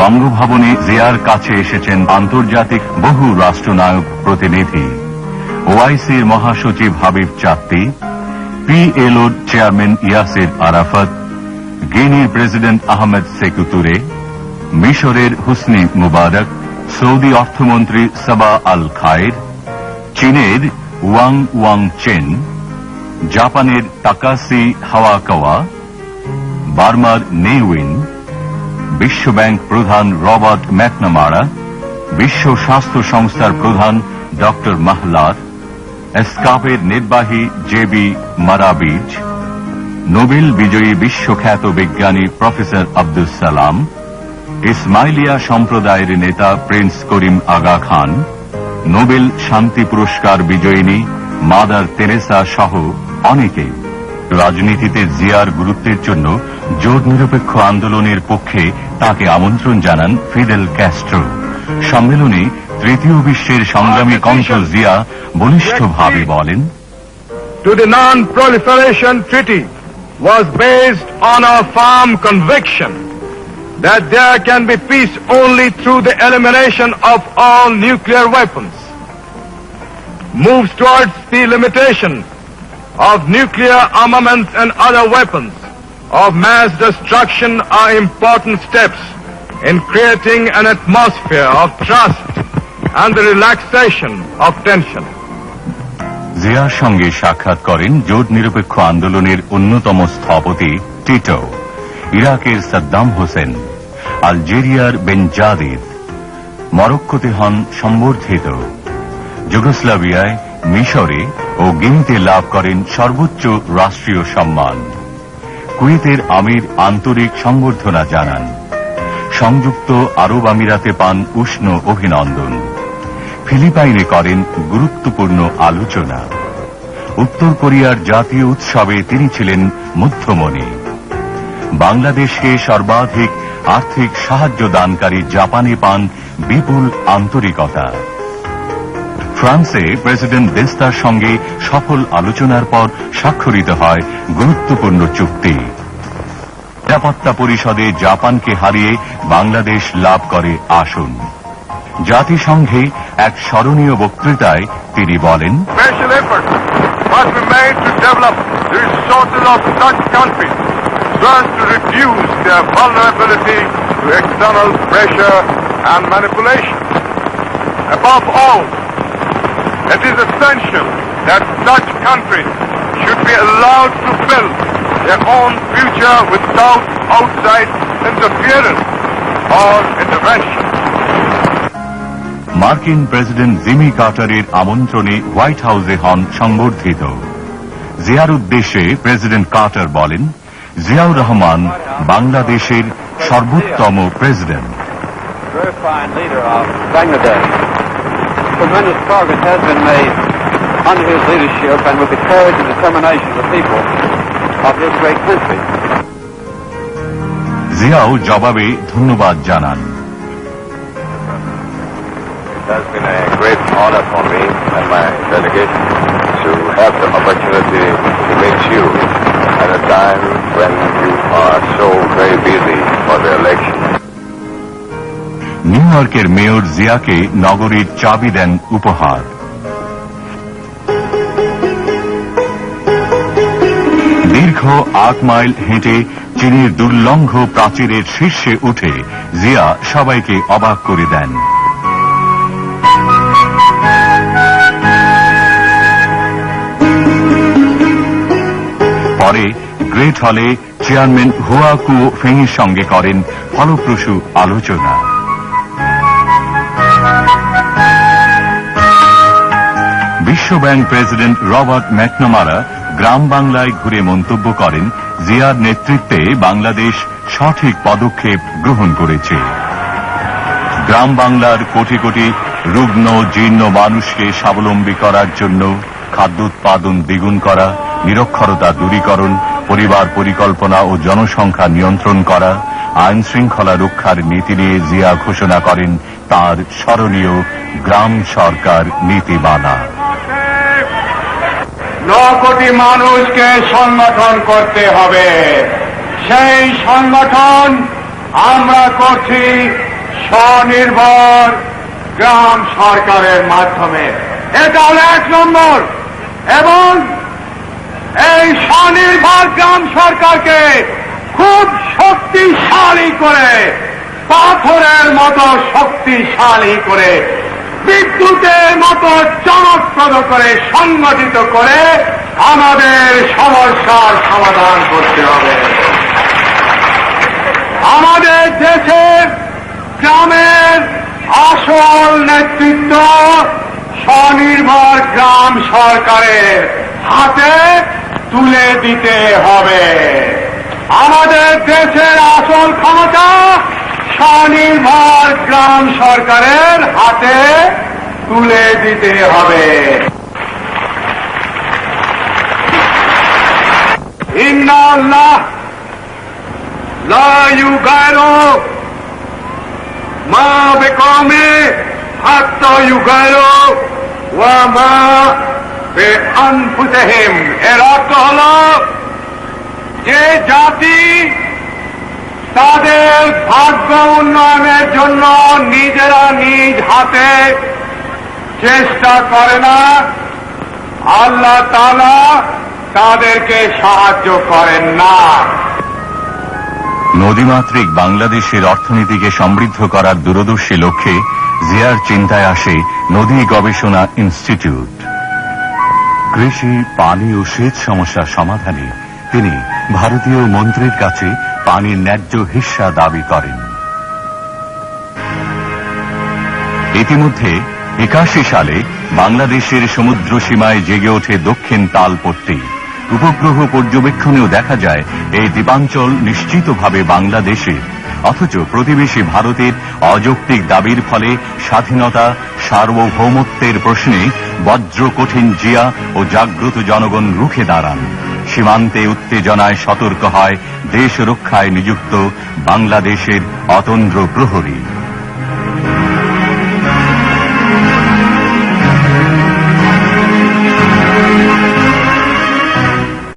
বঙ্গভবনে জিয়ার কাছে এসেছেন আন্তর্জাতিক বহু রাষ্ট্রনায়ক প্রতিনিধি, ওআইসির মহাসচিব হাবিব চাত্তি, পিএলওর চেয়ারম্যান ইয়াসির আরাফাত, গিনির প্রেসিডেন্ট আহমেদ সেকু তুরে, মিশরের হুসনি মুবারক, সৌদি অর্থমন্ত্রী সাবা আল খায়ের, চীনের ওয়াং চেন, জাপানের তাকাসি হাওয়াকাওয়া, বার্মার নেউইন, বিশ্বব্যাংক প্রধান রবার্ট ম্যাকনামারা, বিশ্ব স্বাস্থ্য সংস্থার প্রধান ডক্টর মাহলার, এসকাপের নির্বাহী জেবি মারাবিজ, নোবেল বিজয়ী বিশ্বখ্যাত বিজ্ঞানী প্রফেসর আব্দুল সালাম, ইসমাইলিয়া সম্প্রদায়ের নেতা প্রিন্স করিম আগা খান, নোবেল শান্তি পুরস্কার বিজয়িনী মাদার তেরেসা সহ অনেকেই। রাজনীতিতে জিয়ার গুরুত্বের জন্য জোট নিরপেক্ষ আন্দোলনের পক্ষে তাকে আমন্ত্রণ জানান ফিদেল ক্যাস্ট্রো। সম্মেলনে তৃতীয় বিশ্বের সংগ্রামী কণ্ঠ জিয়া বলিষ্ঠভাবে বলেন, To the Non-Proliferation Treaty was based on a firm conviction that there can be peace only through the elimination of all nuclear weapons. Moves towards the limitation of nuclear armaments and other weapons of mass destruction are important steps in creating an atmosphere of trust and the relaxation of tension. জিয়ার সঙ্গে সাক্ষাৎ করেন জোট নিরপেক্ষ আন্দোলনের অন্যতম স্থপতি Tito, ইরাকের সাদ্দাম হোসেন, আলজেরিয়ার বেনজাদিদ, মরক্কোতে হন সম্বর্ধিত, যুগোস্লাভিয়ায়, মিশরে ও গিনিতে লাভ করেন সর্বোচ্চ রাষ্ট্রীয় সম্মান। কুয়েতের আমির আন্তরিক সংবর্ধনা জানান। সংযুক্ত আরব আমিরাতে পান উষ্ণ অভিনন্দন। ফিলিপাইনে করেন গুরুত্বপূর্ণ আলোচনা। উত্তর কোরিয়ার জাতীয় উৎসবে তিনি ছিলেন মধ্যমণি। বাংলাদেশকে সর্বাধিক আর্থিক সাহায্য দানকারী জাপানে পান বিপুল আন্তরিকতা। ফ্রান্সে প্রেসিডেন্ট দেস্তার সঙ্গে সফল আলোচনার পর স্বাক্ষরিত হয় গুরুত্বপূর্ণ চুক্তি। নিরাপত্তা পরিষদে জাপানকে হারিয়ে বাংলাদেশ লাভ করে আসন। জাতিসংঘে এক স্মরণীয় বক্তৃতায় তিনি বলেন, Special efforts must be made to develop the resources of such countries so as to reduce their vulnerability to external pressure and manipulation. Above all, it is essential that such countries should be allowed to build their own future without outside interference or intervention. মার্কিন president Jimmy কার্টারের আমন্ত্রণে white হাউসে হন সংবর্ধিত। জিয়ার উদ্দেশ্যে president Carter বলেন, জিয়াউর রহমান বাংলাদেশের সর্বোত্তম president. Tremendous progress has been made under his leadership and with the courage and determination of the people of this great country. Xiao জবাবে ধন্যবাদ জানান। It has been a great honor for me and my delegation to have the opportunity to meet you at a time when you are so very busy for the election. New ইয়র্কের mayor জিয়াকে নগরীর চাবি দেন উপহার। দীর্ঘ 8 mile হেঁটে চীনের দুর্লঙ্ঘ প্রাচীরের শীর্ষে উঠে জিয়া সবাইকে অবাক করে দেন। পরে গ্রেট হলে চেয়ারম্যান হুয়া কুও ফেংয়ের সঙ্গে করেন ফলপ্রসূ আলোচনা। বিশ্বব্যাংক প্রেসিডেন্ট রবার্ট ম্যাকনামারা গ্রাম বাংলায় ঘুরে মন্তব্য করেন, জিয়ার নেতৃত্বে বাংলাদেশ সঠিক পদক্ষেপ গ্রহণ করেছে। গ্রাম বাংলার কোটি কোটি রুগ্ন জীর্ণ মানুষকে স্বাবলম্বী করার জন্য খাদ্য উৎপাদন দ্বিগুণ করা, নিরক্ষরতা দূরীকরণ, পরিবার পরিকল্পনা ও জনসংখ্যা নিয়ন্ত্রণ করা, আইন শৃঙ্খলা রক্ষার নীতি নিয়ে জিয়া ঘোষণা করেন তার স্মরণীয় গ্রাম সরকার নীতিমালা। 9 কোটি মানুষকে সংগঠন করতে হবে। সেই সংগঠন আমরা করছি স্বনির্ভর গ্রাম সরকারের মাধ্যমে। এটা হলো 1 নম্বর। এবং এই স্বনির্ভর গ্রাম সরকারকে খুব শক্তিশালী করে, পাথরের মতো শক্তিশালী করে, বিদ্যুতের মতো চমকপ্রদ করে, সংগঠিত করে আমাদের সমস্যার সমাধান করতে হবে। আমাদের দেশের গ্রামের আসল নেতৃত্ব স্বনির্ভর গ্রাম সরকারের হাতে তুলে দিতে হবে। আমাদের দেশের আসল ক্ষমতা স্বনির্ভর গ্রাম সরকারের হাতে তুলে দিতে হবে। ইন্নাল্লাহ লা ইউগাইরু মা বিকওমি হাত্তা ইউগাইরু ওয়া মা বিআনফুসিহিম। এর অর্থ হল যে জাতি তাদের ভাগ্য উন্নয়নের জন্য নিজেরা নিজ হাতে চেষ্টা করে না, আল্লাহ তাআলা তাদেরকে সাহায্য করেন না। নদীমাতৃক বাংলাদেশের অর্থনীতিকে সমৃদ্ধ করার দূরদর্শী লক্ষ্যে জিয়ার চিন্তায় আসে নদী গবেষণা ইনস্টিটিউট। কৃষি, পানি ও সেচ সমস্যার সমাধানে তিনি ভারতীয় মন্ত্রীর কাছে পানির ন্যায্য হিস্সা দাবি করেন। ইতিমধ্যে 81 সালে বাংলাদেশের সমুদ্র সীমায় জেগে ওঠে দক্ষিণ তালপট্টি। উপগ্রহ পর্যবেক্ষণেও দেখা যায় এই দ্বীপাঞ্চল নিশ্চিতভাবে বাংলাদেশে, অথচ প্রতিবেশী ভারতের অযৌক্তিক দাবির ফলে স্বাধীনতা, সার্বভৌমত্বের প্রশ্নে বজ্র কঠিন জিয়া ও জাগ্রত জনগণ রুখে দাঁড়ান। সীমান্তে উত্তেজনায় সতর্ক হয় দেশ রক্ষায় নিযুক্ত বাংলাদেশের অতন্দ্র প্রহরী।